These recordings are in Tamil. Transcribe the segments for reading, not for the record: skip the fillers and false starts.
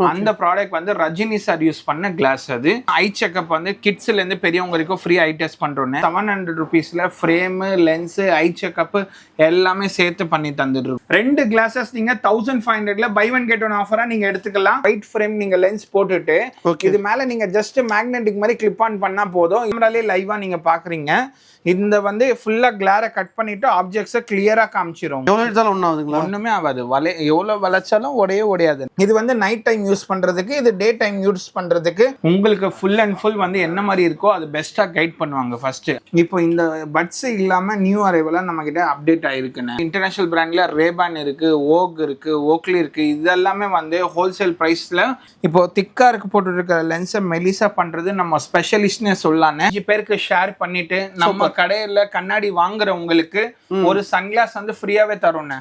அந்த ப்ராடக்ட் வந்து ரஜினி சார் யூஸ் பண்ண கிளாஸ். அது ஐ செக்அப் வந்து கிட்ஸ்ல இருந்து பெரியவங்க வரைக்கும் ஃப்ரீ ஐ டெஸ்ட் பண்றோம். 700 rupeesல ஃப்ரேம், லென்ஸ், ஐ செக்அப் எல்லாமே சேர்த்து பண்ணி தந்துடுறோம். 2 கிளாஸஸ் நீங்க 1500ல பை ஒன் கெட் ஒன் ஆஃபரா நீங்க எடுத்துக்கலாம். ஒயிட் ஃப்ரேம் நீங்க லென்ஸ் போட்டுட்டு இது மேல நீங்க ஜஸ்ட் மேக்னெட்டிக் மாதிரி கிளிப் ஆன் பண்ணா போதும். கேமராலே லைவா நீங்க பாக்குறீங்க. இந்த வந்து ஃபுல்லா கிளாரை கட் பண்ணிட்டு ஆப்ஜெக்ட்ஸை கிளியரா காமிச்சிரும். ஒண்ணுமே ஆகாது. எவ்வளவு வளைச்சாலும் உடையாது. இது வந்து நைட் டைம் யூஸ் பண்றதுக்கு, இது டே டைம் யூஸ் பண்றதுக்கு உங்களுக்கு ஃபுல் அண்ட் ஃபுல் வந்து என்ன மாதிரி இருக்கோ அது பெஸ்டா கைட் பண்ணுவாங்க. ஃபர்ஸ்ட் இப்போ இந்த பட்ஸ் இல்லாம நியூ அரைவலா நம்ம கிட்ட அப்டேட் ஆயிருக்குன்னு. இன்டர்நேஷனல் பிராண்ட்ல ரேபான் இருக்கு, ஓக் இருக்கு, ஓக்லி இருக்கு. இதெல்லாமே வந்து ஹோல்சேல் பிரைஸ்ல இப்போ திக்கா இருக்கு போட்டு இருக்கிற லென்ஸை மெலிசா பண்றது நம்ம ஸ்பெஷலிஸ்ட்னே சொல்லலான்னு 5 பேருக்கு ஷேர் பண்ணிட்டு நம்ம கடையில கண்ணாடி வாங்குறவங்களுக்கு ஒரு சன்கிளாஸ் வந்து ஃப்ரீயாவே தரோம்.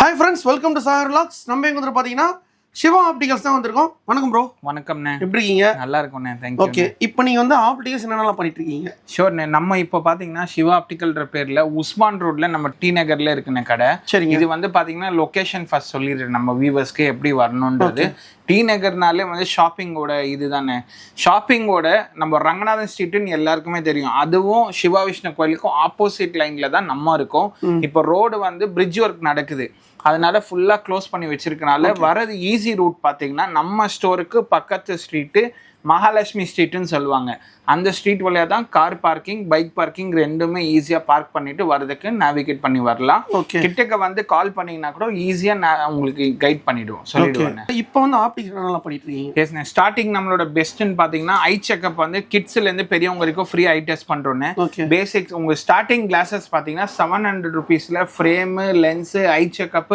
Hi friends, welcome to Sagar vlogs. நம்ம எங்க வந்து பாத்தீங்கன்னா சிவா ஆப்டிகல்ஸ் தான் வந்திருக்கோம். வணக்கம் ப்ரோ. வணக்கம்ண்ணே, எப்படி இருக்கீங்க? நல்லா இருக்கும்ண்ணே, தேங்க்யூ. ஓகே, இப்போ நீங்க வந்து ஆப்டிகல்ஸ் என்னென்னலாம் பண்ணிட்டு இருக்கீங்க? ஷோர்ண்ணே, நம்ம இப்போ பார்த்தீங்கன்னா சிவா ஆப்டிகல்ன்ற பேரில் உஸ்மான் ரோட்ல நம்ம டி நகர்ல இருக்குண்ணே கடை. சரிங்க. இது வந்து பார்த்தீங்கன்னா லொக்கேஷன் ஃபர்ஸ்ட் சொல்லிடுறேன் நம்ம வியூவர்ஸ்க்கு எப்படி வரணுன்றது. டி நகர்னாலே வந்து ஷாப்பிங்கோட இதுதானே. ஷாப்பிங்கோட நம்ம ரங்கநாதன் ஸ்ட்ரீட்டுன்னு எல்லாருக்குமே தெரியும். அதுவும் சிவா விஷ்ணு கோயிலுக்கும் ஆப்போசிட் லைன்ல தான் நம்ம இருக்கோம். இப்போ ரோடு வந்து பிரிட்ஜ் ஒர்க் நடக்குது, அதனால ஃபுல்லா க்ளோஸ் பண்ணி வச்சிருக்கனால வரது ஈஸி ரூட் பார்த்தீங்கன்னா நம்ம ஸ்டோருக்கு பக்கத்து ஸ்ட்ரீட்டு மகாலட்சுமி ஸ்ட்ரீட்னு சொல்லுவாங்க. அந்த ஸ்ட்ரீட் வழியா தான் கார் பார்க்கிங், பைக் பார்க்கிங் ரெண்டுமே ஈஸியா பார்க் பண்ணிட்டு வரதுக்கு நேவிகேட் பண்ணி வரலாம். கிட்டக்க வந்து கால் பண்ணீங்கன்னா கூட ஈஸியா உங்களுக்கு கைட் பண்ணிடுவோம், சொல்லிடுவேன். இப்போ வந்து ஆப்டிகல் பண்ணிட்டு இருக்கீங்க. ஸ்டார்டிங் நம்மளோட பெஸ்ட்னு பாத்தீங்கன்னா ஐ செக்அப் வந்து கிட்ஸ்ல இருந்து பெரியவங்க வரைக்கும் ஃப்ரீ ஐ டெஸ்ட் பண்றோம். பேசிக்ஸ் உங்க ஸ்டார்டிங் கிளாஸஸ் பாத்தீங்கன்னா 700 rupeesல ஃப்ரேம், லென்ஸ், ஐ செக்அப்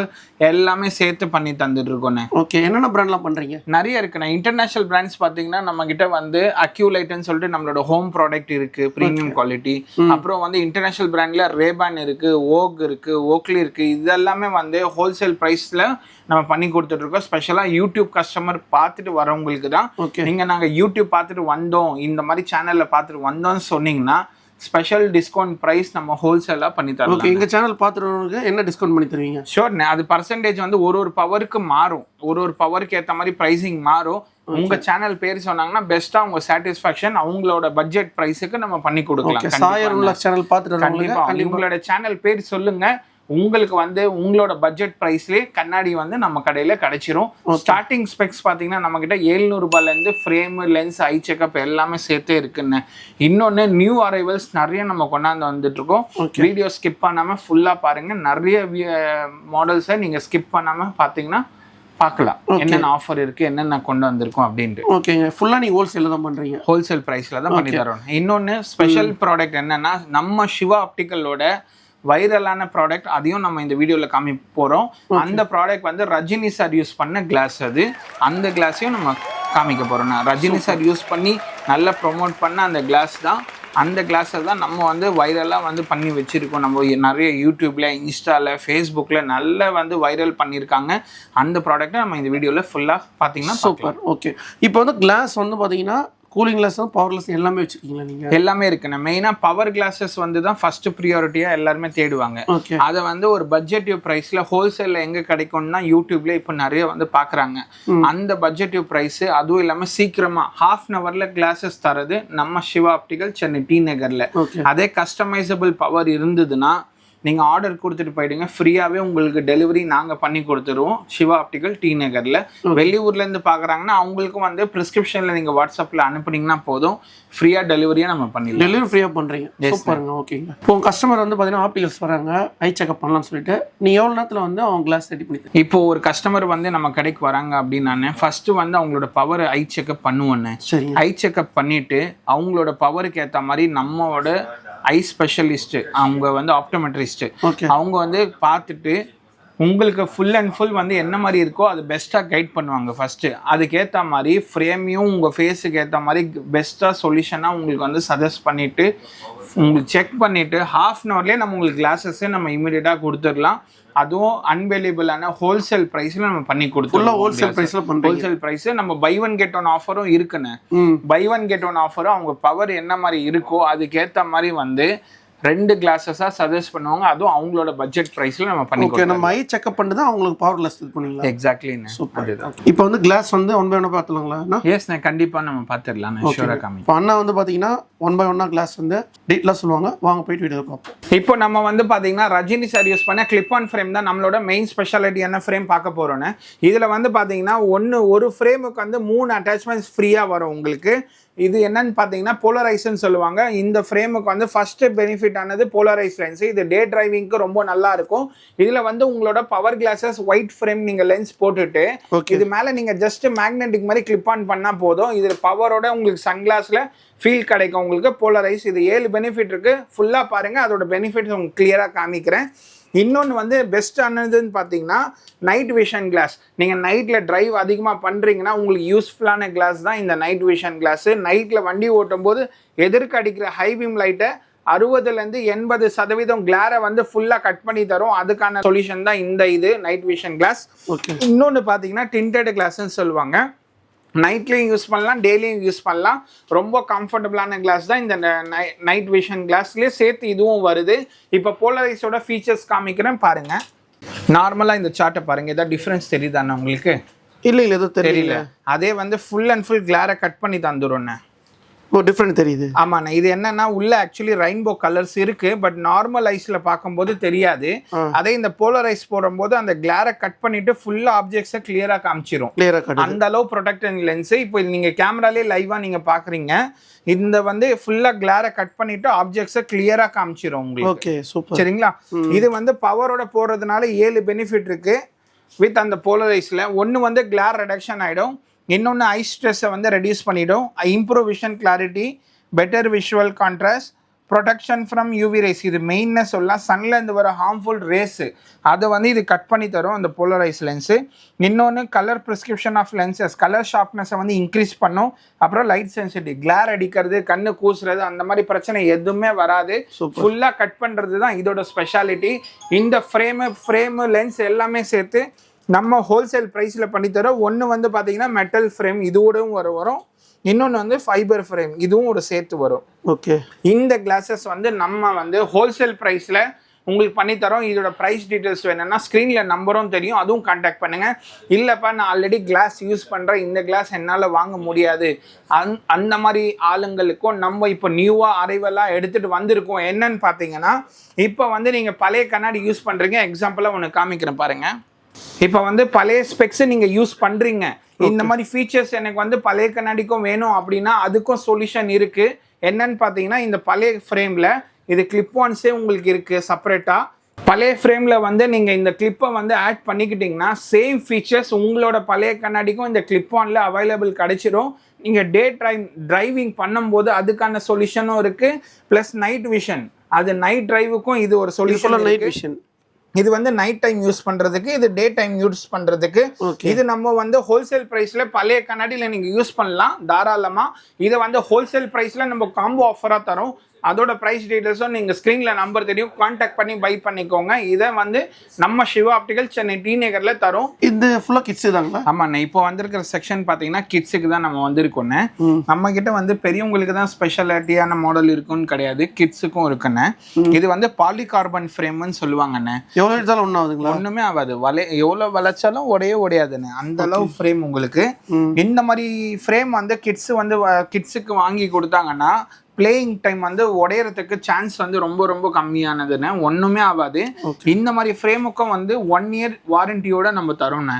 எல்லாமே சேர்த்து பண்ணி தந்துட்டு இருக்கோம். ஓகே, என்னென்ன பிராண்ட்லாம் பண்றீங்க? நிறைய இருக்குண்ணா. இன்டர்நேஷனல் பிராண்ட்ஸ் பாத்தீங்கன்னா நம்ம கிட்ட வந்து அக்யூலைட்னு சொல்லிட்டு நம்மளோட ஹோம் ப்ராடக்ட் இருக்கு, பிரீமியம் குவாலிட்டி. அப்புறம் வந்து இன்டர்நேஷனல் பிராண்ட்ல ரேபான் இருக்கு, ஓக் இருக்கு, ஓக்லி இருக்கு. இதெல்லாமே வந்து ஹோல்சேல் பிரைஸ்ல நம்ம பண்ணி கொடுத்துட்டு இருக்கோம். ஸ்பெஷலா யூடியூப் கஸ்டமர் பார்த்துட்டு வரவங்களுக்கு தான். நீங்க நாங்க யூடியூப் பார்த்துட்டு வந்தோம், இந்த மாதிரி சேனல்ல பார்த்துட்டு வந்தோம்னு சொன்னீங்கன்னா ஸ்பெஷல் டிஸ்கவுண்ட் பிரைஸ் நம்ம ஹோல்சேலா பண்ணி தரோம். ஓகே, எங்க சேனல் பார்த்துறவங்களுக்கு என்ன டிஸ்கவுண்ட் பண்ணி தருவீங்க? ஷோர்ண்ணே, அது பர்சன்டேஜ் வந்து ஒரு பவருக்கு மாறும். ஒரு பவருக்கு ஏற்ற மாதிரி பிரைசிங் மாறும். உங்க சேனல் பேர் சொன்னாங்கன்னா பெஸ்டா உங்க சாட்டிஸ்ஃபேக்ஷன் அவங்களோட பட்ஜெட் பிரைஸுக்கு நம்ம பண்ணி கொடுக்கலாம். சேனல் பார்த்துட்டு உங்களோட சேனல் பேர் சொல்லுங்க, உங்களுக்கு வந்து உங்களோட பட்ஜெட் பிரைஸ்லேயே கண்ணாடி வந்து நம்ம கடையில கிடைச்சிரும். ஸ்டார்டிங் ஸ்பெக்ஸ் பாத்தீங்கன்னா நம்ம கிட்ட 700 ரூபாயிலேருந்து ஃப்ரேம், லென்ஸ், ஐ செக்அப் எல்லாமே சேர்த்தே இருக்குன்னு. இன்னொன்னு நியூ அரைவல்ஸ் நிறைய நம்ம கொண்டாந்து வந்துட்டு இருக்கோம். வீடியோ ஸ்கிப் பண்ணாம ஃபுல்லா பாருங்க. நிறைய மாடல்ஸை நீங்க ஸ்கிப் பண்ணாம பாத்தீங்கன்னா பார்க்கலாம் என்னென்ன ஆஃபர் இருக்கு, என்னென்ன கொண்டு வந்திருக்கோம் அப்படின்ட்டு. ஓகேங்க, ஃபுல்லா நீங்க ஹோல்சேல்ல தான் பண்றீங்க? ஹோல்சேல் பிரைஸ்ல தான் பண்ணி தரோம். இன்னொன்னு ஸ்பெஷல் ப்ராடக்ட் என்னன்னா நம்ம சிவா ஆப்டிகலோட வைரலான ப்ராடக்ட், அதையும் நம்ம இந்த வீடியோல காமிக்க போறோம். அந்த ப்ராடக்ட் வந்து ரஜினி சார் யூஸ் பண்ண கிளாஸ். அது அந்த கிளாஸையும் நம்ம காமிக்க போறோம். ரஜினி சார் யூஸ் பண்ணி நல்லா ப்ரொமோட் பண்ண அந்த கிளாஸ் தான். அந்த கிளாஸை தான் நம்ம வந்து வைரலாக வந்து பண்ணி வச்சுருக்கோம். நம்ம நிறைய யூடியூப்ல, இன்ஸ்டால, ஃபேஸ்புக்கில் நல்லா வந்து வைரல் பண்ணியிருக்காங்க. அந்த ப்ராடக்ட்டை நம்ம இந்த வீடியோவில் ஃபுல்லாக பார்த்தீங்கன்னா சூப்பர். ஓகே, இப்போ வந்து கிளாஸ் வந்து பார்த்தீங்கன்னா கூலிங் கிளாஸ், பவர் கிளாஸ் எல்லாமே வச்சிருக்கீங்களா நீங்க? எல்லாமே இருக்குண்ணே. மெயினா பவர் கிளாஸஸ் வந்து தான் ஃபர்ஸ்ட் ப்ரியாரிட்டியா எல்லாருமே தேடுவாங்க. அதை வந்து ஒரு பட்ஜெட்டிவ் பிரைஸ்ல ஹோல்சேல்ல எங்க கிடைக்கும்னா யூடியூப்ல இப்போ நிறைய வந்து பாக்குறாங்க. அந்த பட்ஜெட்டிவ் பிரைஸ், அதுவும் இல்லாம சீக்கிரமா ½ an hourல கிளாஸஸ் தரது நம்ம சிவா ஆப்டிகல் சென்னை டி நகர்ல. அதே கஸ்டமைசபிள் பவர் இருந்ததுன்னா நீங்க ஆர்டர் கொடுத்துட்டு போயிடுங்க, ஃப்ரீயாவே உங்களுக்கு டெலிவரி நாங்க பண்ணி கொடுத்துருவோம். சிவா ஆப்டிகல் டி நகர்ல. வெளியூர்ல இருந்து பாக்குறாங்கன்னா அவங்களுக்கும் வந்து பிரிஸ்கிரிப்ஷன்ல நீங்க வாட்ஸ்அப்ல அனுப்புனீங்கன்னா போதும், ஃப்ரீயா டெலிவரியா நம்ம பண்ணிடலாம். டெலிவரி ஃப்ரீயா பண்றீங்க? சூப்பருங்க. ஓகேங்க, இப்போ கஸ்டமர் வந்து பாத்தீங்கன்னா ஆப்டிகல்ஸ் வராங்க, ஐ செக்அப் பண்ணலாம்னு சொல்லிட்டு நீ எவ்வளவு நேரத்துல வந்து அவங்க கிளாஸ் ரெடி பண்ணி? இப்போ ஒரு கஸ்டமர் வந்து நம்ம கடைக்கு வராங்க அப்படின்னா ஃபர்ஸ்ட் வந்து அவங்களோட பவர் ஐ செக்அப் பண்ணுவோன்னு. ஐ செக்அப் பண்ணிட்டு அவங்களோட பவருக்கு ஏற்ற மாதிரி நம்மளோட ஐ ஸ்பெஷலிஸ்ட், அவங்க வந்து ஆப்டோமெட்ரிஸ்ட், அவங்க வந்து பார்த்துட்டு உங்களுக்கு ஃபுல் அண்ட் ஃபுல் வந்து என்ன மாதிரி இருக்கோ அது பெஸ்ட்டாக கைட் பண்ணுவாங்க ஃபஸ்ட்டு. அதுக்கேற்ற மாதிரி ஃப்ரேமையும் உங்கள் ஃபேஸுக்கு ஏற்ற மாதிரி பெஸ்ட்டாக சொல்யூஷனாக உங்களுக்கு வந்து சஜஸ்ட் பண்ணிவிட்டு உங்களுக்கு செக் பண்ணிவிட்டு ½ அன் ஹவர்லேயே நம்ம உங்களுக்கு கிளாஸஸே நம்ம இமீடியட்டாக கொடுத்துடலாம். அதுவும் அன்வேலியபிளான ஹோல்சேல் ப்ரைஸில் நம்ம பண்ணி கொடுத்துருவோம். ஹோல்சேல் ப்ரைஸில் ஹோல்சேல் ப்ரைஸ் நம்ம பை ஒன் கெட் ஒன் ஆஃபரும் இருக்குன்னு. பை ஒன் கெட் ஒன் ஆஃபரும் அவங்க பவர் என்ன மாதிரி இருக்கோ அதுக்கேற்ற மாதிரி வந்து 2 கிளாஸஸாக சஜஸ்ட் பண்ணுவாங்க. அதுவும் அவங்களோட பட்ஜெட் ப்ரைஸில் நம்ம பண்ணி ஓகே. நம்ம ஐ செக்அப் பண்ணிட்டு தான் அவங்களுக்கு பவர்லெஸ் இது பண்ணுவீங்களா? எக்ஸாக்ட்லிண்ணே. சூப்பர். இப்போ வந்து கிளாஸ் வந்து 1 by 1 பார்த்துலாங்களா? எஸ்ண்ணே, கண்டிப்பாக நம்ம பார்த்துடலாம். ஷூராக காமி. இப்போ அண்ணா வந்து பார்த்தீங்கன்னா 1 by 1 கிளாஸ் வந்து டீட்டெயிலாக சொல்லுவாங்க. வாங்க போயிட்டு வீடியோ பார்ப்போம். இப்போ நம்ம வந்து பார்த்தீங்கன்னா ரஜினி சார் யூஸ் பண்ண கிளிப் ஆன் ஃப்ரேம் தான் நம்மளோட மெயின் ஸ்பெஷாலிட்டியான ஃப்ரேம் பார்க்க போகிறோன்னு. இதில் வந்து பார்த்தீங்கன்னா ஒரு ஃப்ரேமுக்கு வந்து 3 அட்டாச்மெண்ட்ஸ் ஃப்ரீயாக வரும் உங்களுக்கு. இது என்னன்னு பார்த்தீங்கன்னா போலரைஸ்ன்னு சொல்லுவாங்க. இந்த ஃப்ரேமுக்கு வந்து ஃபர்ஸ்ட் பெனிஃபிட் ஆனது போலரைஸ் லென்ஸ். இது டே டிரைவிங்க்கு ரொம்ப நல்லா இருக்கும். இதில் வந்து உங்களோட பவர் கிளாஸஸ் ஒயிட் ஃப்ரேம் நீங்கள் லென்ஸ் போட்டுட்டு இது மேலே நீங்கள் ஜஸ்ட் மேக்னெட்டிக் மாதிரி கிளிப் ஆன் பண்ணால் போதும். இதில் பவரோட உங்களுக்கு சன்கிளாஸில் ஃபீல் கிடைக்கும். உங்களுக்கு போலரைஸ் இது 7 பெனிஃபிட் இருக்குது. ஃபுல்லாக பாருங்கள், அதோட பெனிஃபிட்ஸ் உங்களுக்கு கிளியராக காமிக்கிறேன். இன்னொன்று வந்து பெஸ்ட்டானதுன்னு பார்த்தீங்கன்னா நைட் விஷன் கிளாஸ். நீங்கள் நைட்டில் டிரைவ் அதிகமாக பண்ணுறீங்கன்னா உங்களுக்கு யூஸ்ஃபுல்லான கிளாஸ் தான் இந்த நைட் விஷன் கிளாஸு. நைட்டில் வண்டி ஓட்டும் போது எதிர்க்கு அடிக்கிற ஹை பீம் லைட்டை 60லேருந்து 80% கிளாரை வந்து ஃபுல்லாக கட் பண்ணி தரும். அதுக்கான சொல்யூஷன் தான் இந்த நைட் விஷன் கிளாஸ். இன்னொன்று பார்த்தீங்கன்னா டிண்டட் கிளாஸ்ன்னு சொல்லுவாங்க. நைட்லேயும் யூஸ் பண்ணலாம், டெய்லியும் யூஸ் பண்ணலாம். ரொம்ப கம்ஃபர்டபுளான கிளாஸ் தான் இந்த நைட் விஷன் கிளாஸ்லேயே சேர்த்து இதுவும் வருது. இப்போ போலரைஸோட ஃபீச்சர்ஸ் காமிக்கிறேன் பாருங்கள். நார்மலாக இந்த சார்ட்டை பாருங்கள், ஏதாவது டிஃப்ரென்ஸ் தெரியுதாண்ணா உங்களுக்கு? இல்லை எதுவும் தெரியல. அதே வந்து ஃபுல் அண்ட் ஃபுல் கிளாரை கட் பண்ணி தந்துடும்ண்ணே. டிஃப்ரெண்ட் தெரியுது. ஆமாண்ணா, இது என்னன்னா உள்ள ஆக்சுவலி ரெயின்போ கலர்ஸ் இருக்கு, பட் நார்மல் ஐஸ்ல பார்க்கும்போது தெரியாது. அதே இந்த போலரைஸ் போடும்போது அந்த கிளாரை கட் பண்ணிட்டு ஃபுல்லா ஆப்ஜெக்ட்ஸை கிளியரா காமிச்சிரும். அந்த அளவு ப்ரொடெக்டட் லென்ஸ். இப்போ நீங்க கேமராலே லைவா நீங்க பாக்குறீங்க. இந்த வந்து ஃபுல்லா கிளாரை கட் பண்ணிட்டு ஆப்ஜெக்ட்ஸை கிளியரா காமிச்சிரும் உங்களுக்கு. Okay, super. சரிங்களா? இது வந்து பவரோட போடுறதுனால 7 பெனிஃபிட் இருக்கு வித் அந்த போலரைஸ்ல. ஒன்னு வந்து கிளார் ரிடக்ஷன் ஆயிடும், இன்னொன்று ஐ ஸ்ட்ரெஸ்ஸை வந்து ரெடியூஸ் பண்ணிவிடும், improve vision clarity, better visual contrast, protection from UV rays. இது மெயின்னு சொல்லலாம். சன்லேருந்து வர ஹார்ம்ஃபுல் ரேஸு அதை வந்து இது கட் பண்ணி தரும் அந்த போலரைஸ் லென்ஸு. இன்னொன்று colour prescription of lenses, colour ஷார்ப்னஸை வந்து இன்க்ரீஸ் பண்ணும். அப்புறம் லைட் சென்சிட்டிவ், கிளார் அடிக்கிறது, கண்ணு கூசுறது அந்த மாதிரி பிரச்சனை எதுவுமே வராது. ஃபுல்லாக கட் பண்ணுறது தான் இதோட ஸ்பெஷாலிட்டி. இந்த ஃப்ரேமு லென்ஸ் எல்லாமே சேர்த்து நம்ம ஹோல்சேல் ப்ரைஸில் பண்ணித்தரோம். ஒன்று வந்து பார்த்தீங்கன்னா மெட்டல் ஃப்ரேம் இதோடவும் வரும், இன்னொன்று வந்து ஃபைபர் ஃப்ரேம் இதுவும் ஒரு சேர்த்து வரும். ஓகே. இந்த கிளாஸஸ் வந்து நம்ம வந்து ஹோல்சேல் ப்ரைஸில் உங்களுக்கு பண்ணித்தரோம். இதோட ப்ரைஸ் டீட்டெயில்ஸ் வேணும்னா ஸ்க்ரீனில் நம்பரும் தெரியும், அதுவும் கான்டாக்ட் பண்ணுங்கள். இல்லைப்பா நான் ஆல்ரெடி கிளாஸ் யூஸ் பண்ணுறேன், இந்த கிளாஸ் என்னால் வாங்க முடியாது, அந்த மாதிரி ஆளுங்களுக்கும் நம்ம இப்போ நியூவாக அரைவலாக எடுத்துகிட்டு வந்திருக்கோம். என்னன்னு பார்த்தீங்கன்னா இப்போ வந்து நீங்கள் பழைய கண்ணாடி யூஸ் பண்ணுறீங்க. எக்ஸாம்பிளாக ஒன்று காமிக்கிறேன் பாருங்கள். இப்போ வந்து பழைய ஸ்பெக்ஸ் நீங்கள் யூஸ் பண்ணுறீங்க, இந்த மாதிரி ஃபீச்சர்ஸ் எனக்கு வந்து பழைய கண்ணாடிக்கும் வேணும் அப்படின்னா அதுக்கும் சொல்யூஷன் இருக்குது. என்னன்னு பார்த்தீங்கன்னா இந்த பழைய ஃப்ரேமில் இது கிளிப் ஆன்ஸே உங்களுக்கு இருக்குது செப்பரேட்டாக. பழைய ஃப்ரேமில் வந்து நீங்கள் இந்த கிளிப்பை வந்து ஆட் பண்ணிக்கிட்டிங்கன்னா சேம் ஃபீச்சர்ஸ் உங்களோட பழைய கண்ணாடிக்கும் இந்த கிளிப் ஆனில் அவைலபிள் கிடைச்சிடும். நீங்கள் டே டிரைவிங் பண்ணும்போது அதுக்கான சொல்யூஷனும் இருக்குது. ப்ளஸ் நைட் விஷன், அது நைட் டிரைவுக்கும் இது ஒரு சொல்யூஷன். நைட் விஷன் இது வந்து நைட் டைம் யூஸ் பண்றதுக்கு, இது டே டைம் யூஸ் பண்றதுக்கு. இது நம்ம வந்து ஹோல்சேல் பிரைஸ்ல பழைய கண்ணாடியில நீங்க யூஸ் பண்ணலாம் தாராளமா. இதை வந்து ஹோல்சேல் பிரைஸ்ல நம்ம காம்போ ஆஃபரா தரோம். அதோட ப்ரைஸ் டீட்டெயில்ஸும் நீங்கள் ஸ்க்ரீனில் நம்பர் தெரியும், கான்டாக்ட் பண்ணி பை பண்ணிக்கோங்க. இதை வந்து நம்ம சிவா ஆப்டிகல் சென்னை டி நகரில் தரும். இது ஃபுல்லாக கிட்ஸு தாங்களா? ஆமாண்ணே. இப்போ வந்திருக்கிற செக்ஷன் பார்த்தீங்கன்னா கிட்ஸுக்கு தான் நம்ம வந்திருக்கோண்ணே. நம்ம கிட்ட வந்து பெரியவங்களுக்கு தான் ஸ்பெஷாலிட்டியான மாடல் இருக்குன்னு கிடையாது, கிட்ஸுக்கும் இருக்குண்ணே. இது வந்து பாலிகார்பன் ஃப்ரேம்னு சொல்லுவாங்கண்ணே. எவ்வளோ எடுத்தாலும் ஒன்றும் ஆகுதுங்களா? ஒன்றுமே ஆகாது, எவ்வளோ வளைச்சாலும் உடையாதுண்ணே, அந்த அளவு ஃப்ரேம் உங்களுக்கு. இந்த மாதிரி ஃப்ரேம் வந்து கிட்ஸுக்கு வாங்கி கொடுத்தாங்கன்னா பிளேயிங் டைம் வந்து உடையறதுக்கு சான்ஸ் வந்து ரொம்ப ரொம்ப கம்மியானதுன்னு, ஒன்றுமே ஆகாது. இந்த மாதிரி ஃப்ரேமுக்கும் வந்து 1 year வாரண்டியோட நம்ம தரோம்ண்ணே.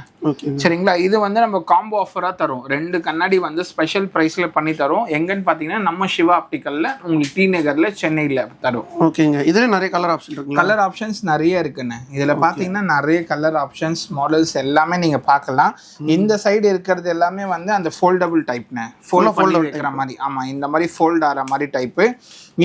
சரிங்களா? இது வந்து நம்ம காம்போ ஆஃபராக தரோம். 2 கண்ணாடி வந்து ஸ்பெஷல் ப்ரைஸில் பண்ணி தரோம். எங்கன்னு பார்த்தீங்கன்னா நம்ம சிவா ஆப்டிக்கலில் உங்களுக்கு டி நகரில் சென்னையில் தரும். ஓகேங்க. இதில் நிறைய கலர் ஆப்ஷன் இருக்கு. கலர் ஆப்ஷன்ஸ் நிறைய இருக்குண்ணே. இதில் பார்த்தீங்கன்னா நிறைய கலர் ஆப்ஷன்ஸ் மாடல்ஸ் எல்லாமே நீங்கள் பார்க்கலாம். இந்த சைடு இருக்கிறது எல்லாமே வந்து அந்த ஃபோல்டபுள் டைப்ண்ணே, ஃபோல்ட் வைக்கிற மாதிரி. ஆமாம், இந்த மாதிரி ஃபோல்ட் ஆகிற மாதிரி டைப்பு.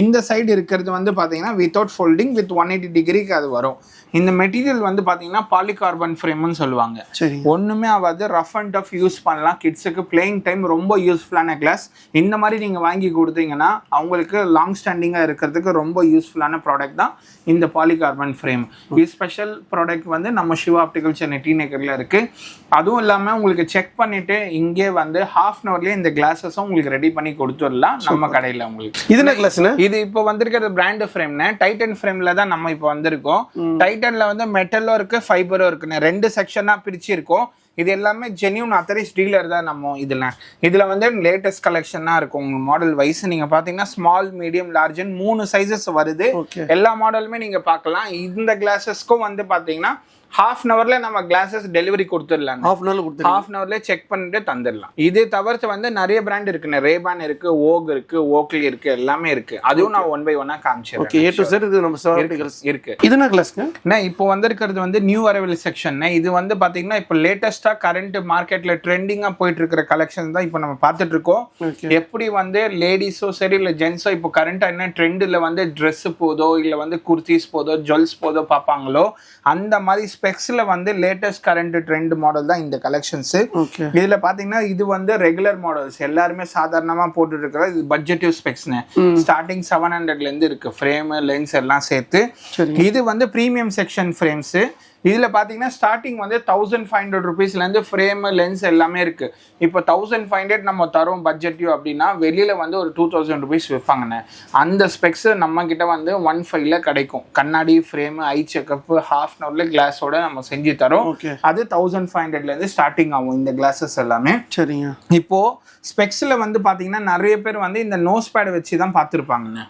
இந்த சைடு இருக்கிறது வந்து பார்த்தீங்கன்னா வித்தவுட் ஃபோல்டிங் வித் 180 டிகிரிக்கு அது வரும். இந்த மெட்டீரியல் வந்து பாத்தீங்கன்னா பாலிகார்பன் ஃப்ரேம்னு சொல்லுவாங்க. சரி. ஒண்ணுமே ஆகாது, ரஃப் அண்ட் டஃப் யூஸ் பண்ணலாம். கிட்ஸுக்கு பிளேயிங் டைம் ரொம்ப யூஸ்ஃபுல்லான கிளாஸ். இந்த மாதிரி நீங்க வாங்கி கொடுத்தீங்கன்னா அவங்களுக்கு லாங் ஸ்டாண்டிங்கா இருக்கிறதுக்கு ரொம்ப யூஸ்ஃபுல்லான ப்ராடக்ட் தான் இந்த பாலிகார்பன் ஃப்ரேம். இது ஸ்பெஷல் ப்ராடக்ட் வந்து நம்ம சிவா ஆப்டிகல் சென்னை டி நகர்ல இருக்கு. அதுவும் இல்லாம உங்களுக்கு செக் பண்ணிட்டு இங்கே வந்து ஹாஃப் அன் ஹவர்லயே இந்த கிளாஸஸும் உங்களுக்கு ரெடி பண்ணி கொடுத்துடலாம் நம்ம கடையில. உங்களுக்கு இது என்ன கிளாஸ்னா? இது இப்போ வந்திருக்கிற பிராண்ட் ஃப்ரேம்னா டைட்டன் ஃப்ரேம்ல தான் நம்ம இப்போ வந்திருக்கோம். டைட்டன்ல வந்து மெட்டலும் இருக்கு, ஃபைபரும் இருக்குன்னு 2 செக்ஷனா பிரிச்சு இருக்கும். இது எல்லாமே ஜென்யூன் அத்தரைஸ் டீலர் தான் நம்ம இதுல வந்து லேட்டஸ்ட் கலெக்ஷனா இருக்கும். உங்க மாடல் வைஸ் நீங்க பாத்தீங்கன்னா ஸ்மால், மீடியம், லார்ஜ் 3 சைஸஸ் வருது. எல்லா மாடலுமே நீங்க பார்க்கலாம். இந்த கிளாஸஸ்க்கும் வந்து பாத்தீங்கன்னா ஹாஃப் அன் ஹவர்ல நம்ம கிளாஸஸ் டெலிவரி கொடுத்துடலாம். ஹாஃப் அன் ஹவர்ல செக் பண்ணிட்டு தந்துடலாம். இது தவிர்த்து வந்து நிறைய பிராண்ட் இருக்குண்ணே. ரேபான் இருக்கு, ஓக் இருக்கு, ஓக்லி இருக்கு, எல்லாமே இருக்கு. அதுவும் நான் 1 by 1 காமிச்சிடுறேன். ஓகே, A to Z இது நம்ம சிவா ஆப்டிகல்ஸ் இருக்கு. இது என்ன கிளாஸ்ங்க? இப்போ வந்திருக்கிறது வந்து நியூ அரைவல் செக்ஷன். இது வந்து பாத்தீங்கன்னா இப்போ லேட்டஸ்டா கரண்ட் மார்க்கெட்ல ட்ரெண்டிங்கா போயிட்டு இருக்கிற கலெக்ஷன் தான் இப்போ நம்ம பார்த்துட்டு இருக்கோம். எப்படி வந்து லேடிஸோ சரி இல்ல ஜென்ஸோ இப்போ கரண்டா என்ன ட்ரெண்ட்ல வந்து ட்ரெஸ் போதோ இல்ல வந்து குர்த்திஸ் போதோ ஜுவல்ஸ் போதோ பார்ப்பாங்களோ அந்த மாதிரி ஸ்பெக்ஸ்ல வந்து லேட்டஸ்ட் கரண்ட் ட்ரெண்ட் மாடல் தான் இந்த கலெக்ஷன்ஸ். இதுல பாத்தீங்கன்னா இது வந்து ரெகுலர் மாடல்ஸ், எல்லாருமே சாதாரணமா போட்டுட்டு இருக்கிற இது பட்ஜெட்டிவ் ஸ்பெக்ஸ்னு. ஸ்டார்டிங் 700ல இருந்து இருக்கு, ஃப்ரேம் லென்ஸ் எல்லாம் சேர்த்து. இது வந்து பிரீமியம் செக்ஷன் ஃப்ரேம்ஸ். இதுல பாத்தீங்கன்னா ஸ்டார்டிங் வந்து 1500 rupeesல இருந்து ஃப்ரேம் லென்ஸ் எல்லாமே இருக்கு. இப்போ 1500 நம்ம தரோம் பட்ஜெட்டிவ் அப்படின்னா வெளியில வந்து ஒரு 2000 rupees விற்பாங்கண்ணே. அந்த ஸ்பெக்ஸ் நம்ம கிட்ட வந்து 15ல கிடைக்கும். கண்ணாடி, frame, eye checkup, half an ஹவர்ல கிளாஸோட நம்ம செஞ்சு தரோம். அது 1500ல இருந்து ஸ்டார்டிங் ஆகும் இந்த கிளாஸஸ் எல்லாமே. சரிங்க. இப்போ ஸ்பெக்ஸ்ல வந்து பாத்தீங்கன்னா நிறைய பேர் வந்து இந்த நோஸ் பேட் வச்சு தான் பார்த்துருப்பாங்கண்ணே.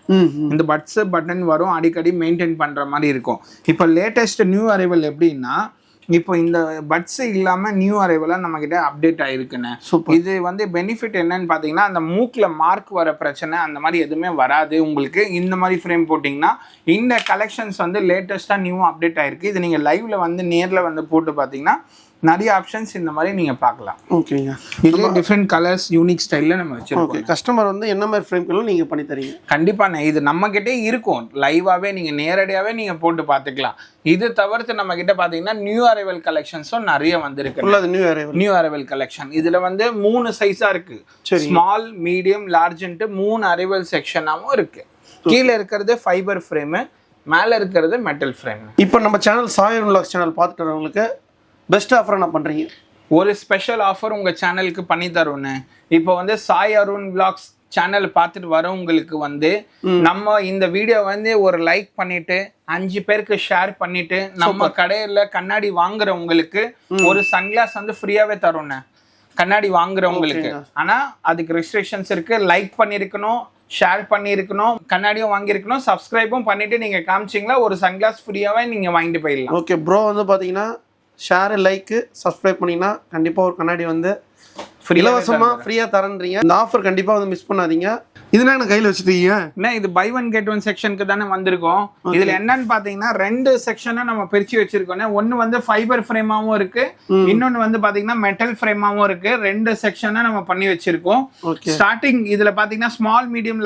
இந்த பட்ஸ் பட்டன் வரும், அடிக்கடி மெயின்டைன் பண்ற மாதிரி இருக்கும். இப்போ லேட்டஸ்ட் நியூ அரைவல் எப்படின்னா இப்போ இந்த பட்ஸ் இல்லாம நியூ அரைவலா நம்ம கிட்ட அப்டேட் ஆயிருக்குன்னு. இது வந்து பெனிஃபிட் என்னன்னு பாத்தீங்கன்னா அந்த மூக்குல மார்க் வர பிரச்சனை அந்த மாதிரி எதுவுமே வராது உங்களுக்கு. இந்த மாதிரி ஃப்ரேம் போட்டிங்கன்னா இந்த கலெக்ஷன்ஸ் வந்து லேட்டஸ்டா நியூ அப்டேட் ஆயிருக்கு. இது நீங்க லைவ்ல வந்து நேர்ல வந்து போட்டு பாத்தீங்கன்னா நிறைய ஆப்ஷன்ஸ் இந்த மாதிரி நீங்க பார்க்கலாம். ஓகேங்க. இதுல டிஃபரெண்ட் கலர்ஸ் யூனிக் ஸ்டைல்ல நம்ம வச்சிருக்கோம். கஸ்டமர் வந்து என்ன மாதிரி ஃப்ரேம்களும் நீங்க பண்ணி தரீங்க? கண்டிப்பாண்ணே. இது நம்ம கிட்டே இருக்கும், லைவாவே நீங்க நேரடியாவே நீங்க போட்டு பாத்துக்கலாம். இது தவிர்த்து நம்ம கிட்ட பாத்தீங்கன்னா நியூ அரைவல் கலெக்ஷன்ஸும் நிறைய வந்திருக்கு. நியூ அரைவல் கலெக்ஷன் இதுல வந்து 3 சைஸா இருக்கு. ஸ்மால், மீடியம், லார்ஜ்ன்ட்டு 3 அரைவல் செக்ஷனாவும் இருக்கு. கீழே இருக்கிறது ஃபைபர் ஃப்ரேம், மேல இருக்கிறது மெட்டல் ஃப்ரேம். இப்போ நம்ம channel Sai Arun vlogs channel பார்த்துட்டு வரவங்களுக்கு பெஸ்ட் ஆஃபர் என்ன பண்றீங்க? ஒரு ஸ்பெஷல் ஆஃபர் உங்க சேனலுக்கு பண்ணி தருவோன்னு. இப்போ வந்து சாய் அருண் விலாக்ஸ் சேனல் பார்த்துட்டு வரவங்களுக்கு வந்து நம்ம இந்த வீடியோ வந்து ஒரு லைக் பண்ணிட்டு 5 பேருக்கு ஷேர் பண்ணிட்டு நம்ம கடையில கண்ணாடி வாங்குறவங்களுக்கு ஒரு சன்கிளாஸ் வந்து ஃப்ரீயாவே தருவோண்ணே. கண்ணாடி வாங்குறவங்களுக்கு. ஆனா அதுக்கு ரெஸ்ட்ரிக்ஷன்ஸ் இருக்கு. லைக் பண்ணிருக்கணும், ஷேர் பண்ணிருக்கணும், கண்ணாடியும் வாங்கியிருக்கணும், சப்ஸ்கிரைபும் பண்ணிட்டு நீங்க காமிச்சிங்களா ஒரு சன்கிளாஸ் ஃப்ரீயாவே நீங்க வாங்கிட்டு போயிடலாம். ஓகே ப்ரோ, வந்து பாத்தீங்கன்னா ஷேர், லைக், சப்ஸ்கிரைப் பண்ணிங்கன்னா கண்டிப்பா ஒரு கண்ணாடி வந்து இலவசமா ஃப்ரீயா தரன்றீங்க. இந்த ஆஃபர் கண்டிப்பா வந்து மிஸ் பண்ணாதீங்க. இதெல்லாம் என்ன கையில வச்சுட்டீங்க? என்ன இது பை ஒன் கெட் ஒன் செக்ஷனுக்கு தானே வந்திருக்கோம். இதுல என்னன்னு பாத்தீங்கன்னா 2 செக்ஷனா நம்ம பிரிச்சு வச்சிருக்கோம். ஒன்னு வந்து ஃபைபர் ஃப்ரேமாவும் இருக்கு, இன்னொன்னு வந்து பாத்தீங்கன்னா மெட்டல் ஃப்ரேமாவும் இருக்கு. 2 செக்ஷனா நம்ம பண்ணி வச்சிருக்கோம். ஸ்டார்டிங் இதுல பாத்தீங்கன்னா ஸ்மால், மீடியம்,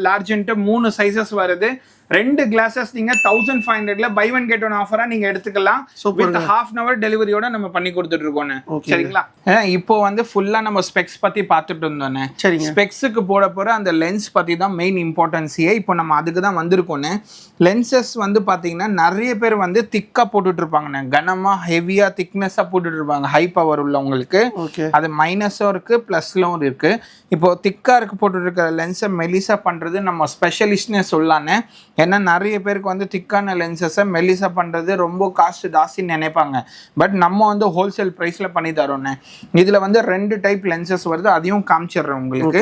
லார்ஜ்ன்ட்டு 3 சைஸஸ் வருது. 2 கிளாஸஸ் நீங்க 1500ல பை ஒன் கெட் ஒன் ஆஃபரா நீங்க எடுத்துக்கலாம். வித் ஹாஃப் அன் ஹவர் டெலிவரியோட நம்ம பண்ணி கொடுத்துட்டு இருக்கோம். சரிங்களா? இப்போ வந்து ஃபுல்லா நம்ம ஸ்பெக்ஸ் பத்தி பார்த்துட்டு இருந்தோம். ஸ்பெக்ஸுக்கு போட போற அந்த லென்ஸ் பத்தி தான் மெயின் இம்பார்ட்டன்ஸியே. இப்போ நம்ம அதுக்கு தான் வந்திருக்கோம். லென்சஸ் வந்து பாத்தீங்கன்னா நிறைய பேர் வந்து திக்கா போட்டுட்டு இருப்பாங்க, கனமா ஹெவியா திக்னஸா போட்டுட்டு இருப்பாங்க. ஹை பவர் உள்ளவங்களுக்கு அது மைனஸும் இருக்கு, பிளஸ்லும் இருக்கு. இப்போ திக்கா இருக்கு போட்டுட்டு இருக்கிற லென்ஸை மெலிசா பண்றது நம்ம ஸ்பெஷலிஸ்ட்னே சொல்லலான்னு. ஏன்னா நிறைய பேருக்கு வந்து திக்கான லென்சஸை மெலிசா பண்றது ரொம்ப காஸ்ட் ஜாஸ்தின்னு நினைப்பாங்க. பட் நம்ம வந்து ஹோல்சேல் பிரைஸ்ல பண்ணி தரோம். இதுல வந்து 2 டைப் லென்சஸ் வருது, அதையும் காமிச்சிடுறேன் உங்களுக்கு.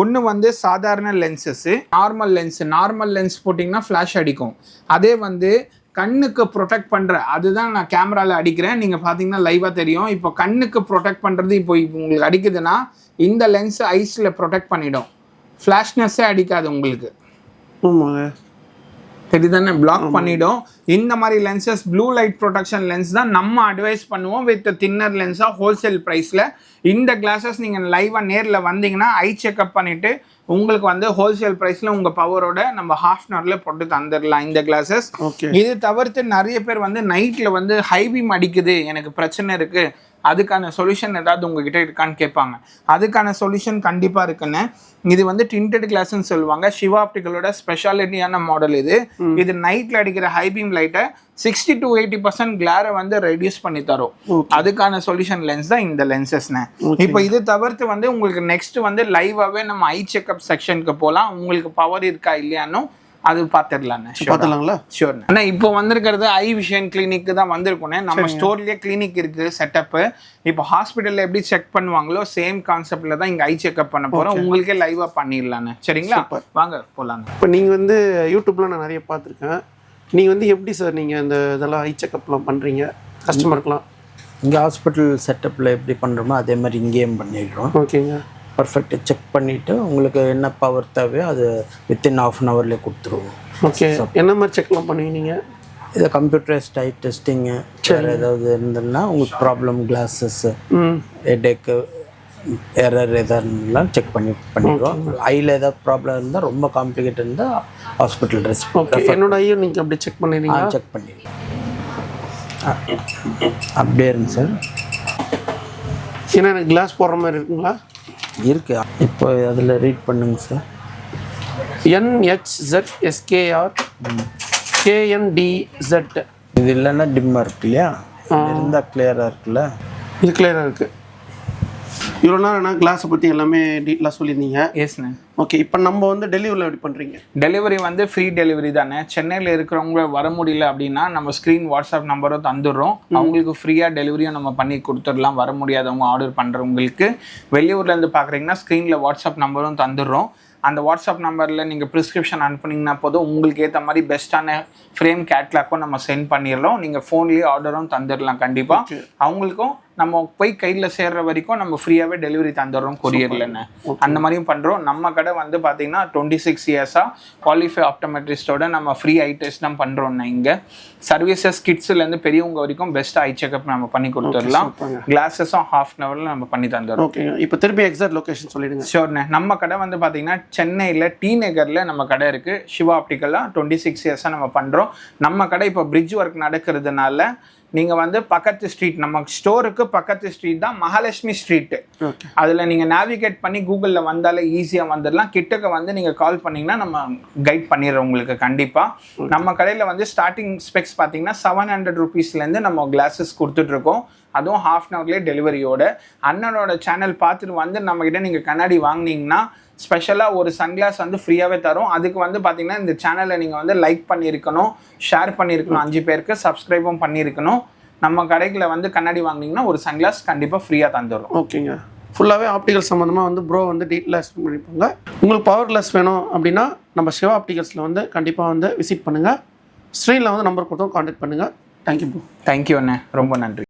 ஒன்னு வந்து சாதாரண லென்சஸ், நார்மல் லென்ஸ் போட்டிங்கன்னா ஃபிளாஷ் அடிக்கும். அதே வந்து கண்ணுக்கு ப்ரொடெக்ட் பண்ற, அதுதான் நான் கேமரால அடிக்கிறேன், நீங்க பாத்தீங்கன்னா லைவா தெரியும். இப்போ கண்ணுக்கு ப்ரொடெக்ட் பண்றது இப்போ உங்களுக்கு அடிக்குதுன்னா இந்த லென்ஸ் ஐஸ்ல ப்ரொடெக்ட் பண்ணிடும், ஃபிளாஷ்னஸே அடிக்காது உங்களுக்கு. தெரியுதானே? பிளாக் பண்ணிடும். இந்த மாதிரி lenses blue light protection lens தான் நம்ம அட்வைஸ் பண்ணுவோம் வித் தின்னர் லென்ஸாக ஹோல்சேல் ப்ரைஸில். இந்த கிளாஸஸ் நீங்கள் லைவாக நேரில் வந்தீங்கன்னா ஐ செக்அப் பண்ணிவிட்டு உங்களுக்கு வந்து ஹோல்சேல் ப்ரைஸில் உங்கள் பவரோட நம்ம ½ அன் ஹவரில் போட்டு தந்துடலாம் இந்த கிளாஸஸ். இது தவிர்த்து நிறைய பேர் வந்து நைட்டில் வந்து ஹை பீம் அடிக்குது, எனக்கு பிரச்சனை இருக்குது, அதுக்கான சொல்யூஷன் ஏதாவது உங்ககிட்ட இருக்கான்னு கேட்பாங்க. அதுக்கான சொல்யூஷன் கண்டிப்பாக இருக்குன்னு. இது வந்து டிண்டட் கிளாஸ்ன்னு சொல்லுவாங்க. சிவா ஆப்டிக்கலோட ஸ்பெஷாலிட்டியான மாடல் இது. இது நைட்டில் அடிக்கிற ஹை பீம் லைட்டை 60 to 80% கிளாரை வந்து ரெடியூஸ் பண்ணி தரும். அதுக்கான சொல்யூஷன் லென்ஸ் தான் இந்த லென்சஸ்னு. இப்போ இது தவிர்த்து வந்து உங்களுக்கு நெக்ஸ்ட் வந்து லைவாகவே நம்ம ஐ செக்அப் செக்ஷனுக்கு போகலாம். உங்களுக்கு பவர் இருக்கா இல்லையான்னு அது பார்த்துடலாண்ணே. ஷூர். ஆனால் இப்போ வந்திருக்கிறது ஐ விஷன் கிளினிக்கு தான் வந்திருக்கோண்ணே. நம்ம ஸ்டோர்லேயே கிளினிக் இருக்குது செட்டப்பு. இப்போ ஹாஸ்பிட்டலில் எப்படி செக் பண்ணுவாங்களோ சேம் கான்செப்டில் தான் இங்கே ஐ செக்அப் பண்ண போகிறோம். உங்களுக்கே லைவாக பண்ணிடலாண்ணே. சரிங்களா, வாங்க போகலாங்க. இப்போ நீங்கள் வந்து யூடியூப்லாம் நான் நிறைய பார்த்துருக்கேன். நீங்கள் வந்து எப்படி சார் நீங்கள் இந்த இதெல்லாம் ஐ செக்அப்லாம் பண்ணுறீங்க கஸ்டமருக்குலாம்? இங்கே ஹாஸ்பிட்டல் செட்டப்பில் எப்படி பண்ணுறோமோ அதே மாதிரி இங்கேயும் பண்ணிடுறோம். ஓகேங்க. பர்ஃபெக்டாக செக் பண்ணிவிட்டு உங்களுக்கு என்ன பவர் தேவையோ அது வித்தின் ½ அன் ஹவர்லேயே கொடுத்துருவோம். ஓகே. என்ன மாதிரி செக்லாம் பண்ணுவீங்க? இதை கம்ப்யூட்டரைஸ்ட் ஐ டெஸ்டிங்கு வேறு ஏதாவது இருந்ததுன்னா உங்களுக்கு ப்ராப்ளம் கிளாஸஸ்ஸு ஹெடேக்கு எரர் எதாருலாம் செக் பண்ணிடுவோம். ஐயில் ஏதாவது ப்ராப்ளம் இருந்தால் ரொம்ப காம்ப்ளிகேட் இருந்தால் ஹாஸ்பிட்டல் ட்ரெஸ். ஓகே. என்னோட ஐயும் நீங்கள் அப்படி செக் பண்ணிடுறீங்க? செக் பண்ணிடலாம். அப்படியே இருங்க சார். ஏன்னா எனக்கு கிளாஸ் போடுற மாதிரி இருக்குங்களா? இருக்கு. இப்போ அதில் ரீட் பண்ணுங்க சார். NHZSKR KNDZ. இது இல்லைன்னா டிம்மாக இருக்கு இல்லையா? இருந்தால் கிளியராக இருக்குல்ல? இது கிளியராக இருக்குது. இவ்வளோ நேரம் நான் கிளாஸை பற்றி எல்லாமே டீட்டெயிலாக சொல்லியிருந்தீங்க. எஸ்ண்ணே. ஓகே. இப்போ நம்ம வந்து டெலிவரியில் எப்படி பண்ணுறீங்க? டெலிவரி வந்து ஃப்ரீ டெலிவரி தானே. சென்னையில் இருக்கிறவங்க வர முடியல அப்படின்னா நம்ம ஸ்க்ரீன் வாட்ஸ்அப் நம்பரும் தந்துடுறோம். அவங்களுக்கு ஃப்ரீயாக டெலிவரியும் நம்ம பண்ணி கொடுத்துடலாம். வர முடியாதவங்க ஆர்டர் பண்ணுறவங்களுக்கு. வெளியூர்லேருந்து பார்க்குறீங்கன்னா ஸ்க்ரீனில் வாட்ஸ்அப் நம்பரும் தந்துடுறோம். அந்த வாட்ஸ்அப் நம்பரில் நீங்கள் ப்ரிஸ்கிரிப்ஷன் அனுப்புனீங்கன்னா போதும், உங்களுக்கு ஏற்ற மாதிரி பெஸ்ட்டான ஃப்ரேம் கேட்லாக்கும் நம்ம சென்ட் பண்ணிடலாம். நீங்கள் ஃபோன்லேயே ஆர்டரும் தந்துடலாம். கண்டிப்பாக அவங்களுக்கும் நம்ம போய் கையில் சேர்ற வரைக்கும் நம்ம ஃப்ரீயாகவே டெலிவரி தந்துடுறோம் கொரியர்லன்னு. அந்த மாதிரியும் பண்ணுறோம். நம்ம கடை வந்து பார்த்தீங்கன்னா 26 இயர்ஸாக குவாலிஃபை ஆப்டோமெட்ரிஸ்டோட நம்ம ஃப்ரீ ஐ டெஸ்ட் தான் பண்ணுறோம்ண்ணே. இங்கே சர்வீசஸ் கிட்ஸ்லேருந்து பெரியவங்க வரைக்கும் பெஸ்ட்டாக ஐ செக்அப் நம்ம பண்ணி கொடுத்துடலாம். கிளாஸஸும் ½ அன் ஹவரில் நம்ம பண்ணி தந்துடுறோம். ஓகே. இப்போ திருப்பி எக்ஸாக்ட் லொகேஷன் சொல்லிடுங்க. ஷோர்ண்ணே. நம்ம கடை வந்து பார்த்தீங்கன்னா சென்னையில் டி நகரில் நம்ம கடை இருக்குது. சிவா ஆப்டிக்கலாக 26 இயர்ஸாக நம்ம பண்ணுறோம். நம்ம கடை இப்போ பிரிட்ஜ் ஒர்க் நடக்கிறதுனால நீங்கள் வந்து பக்கத்து ஸ்ட்ரீட், நம்ம ஸ்டோருக்கு பக்கத்து ஸ்ட்ரீட் தான் மகாலட்சுமி ஸ்ட்ரீட்டு. அதில் நீங்கள் நேவிகேட் பண்ணி கூகுளில் வந்தாலே ஈஸியாக வந்துடலாம். கிட்டக்க வந்து நீங்கள் கால் பண்ணிங்கன்னா நம்ம கைட் பண்ணிடுறோம் உங்களுக்கு கண்டிப்பாக. நம்ம கடையில் வந்து ஸ்டார்டிங் ஸ்பெக்ஸ் பார்த்தீங்கன்னா 700 rupeesலேருந்து நம்ம கிளாஸஸ் கொடுத்துட்ருக்கோம். அதுவும் ½ அன் ஹவர்லேயே டெலிவரியோட. அண்ணனோட சேனல் பார்த்துட்டு வந்து நம்மக்கிட்ட நீங்கள் கண்ணாடி வாங்கினீங்கன்னா ஸ்பெஷலாக ஒரு சன்கிளாஸ் வந்து ஃப்ரீயாகவே தரும். அதுக்கு வந்து பார்த்தீங்கன்னா இந்த சேனலை நீங்கள் வந்து லைக் பண்ணியிருக்கணும், ஷேர் பண்ணியிருக்கணும், 5 பேருக்கு சப்ஸ்கிரைபும் பண்ணியிருக்கணும். நம்ம கடைகளை வந்து கண்ணாடி வாங்கினீங்கன்னா ஒரு சன்கிளாஸ் கண்டிப்பாக ஃப்ரீயாக தந்துடும். ஓகேங்க. ஃபுல்லாகவே ஆப்டிகல் சம்மந்தமாக வந்து ப்ரோ வந்து டீட்டெயிலாக எக்ஸ்பிளைன் பண்ணியிருப்பாங்க. உங்களுக்கு பவர் கிளாஸ் வேணும் அப்படின்னா நம்ம சிவா ஆப்டிகல்ஸில் வந்து கண்டிப்பாக வந்து விசிட் பண்ணுங்கள். ஸ்க்ரீனில் வந்து நம்பர் கொடுத்தோம், கான்டாக்ட் பண்ணுங்கள். Thank you bro. தேங்க்யூ அண்ணே, ரொம்ப நன்றி.